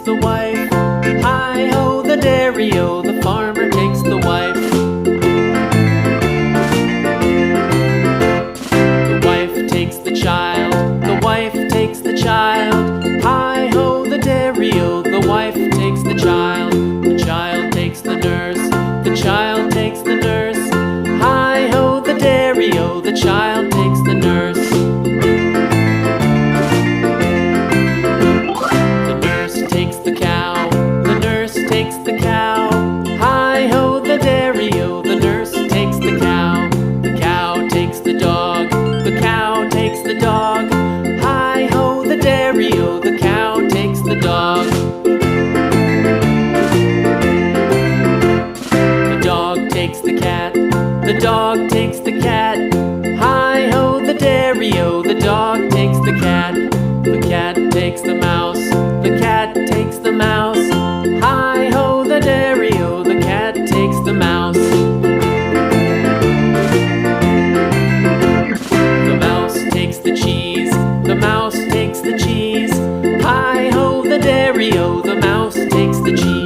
the wife. Hi-ho, the dairy-o, the farmer takes the wife. The wife takes the child, the wife takes the child. Hi-ho, the dairy-o, the wife takes the child. The child takes the nurse, the child takes the nurse. Hi-ho, the dairy-o, the child takes the nurse. The nurse takes the cow, the nurse takes the cow. Hi-ho, the dairy-o, the nurse takes the cow. The cow takes the dog, the cow takes the dog. Hi-ho, the dairy-o, the cow takes the dog. The dog takes the cat, the dog takes the cat. Hi-ho, the dairy-o, the dog takes the cat. The cat takes the mouse, the cat takes the mouse. Hi-ho, the dairy-o, the cat takes the mouse. The mouse takes the cheese, the mouse takes the cheese. Hi-ho, the dairy-o, the mouse takes the cheese.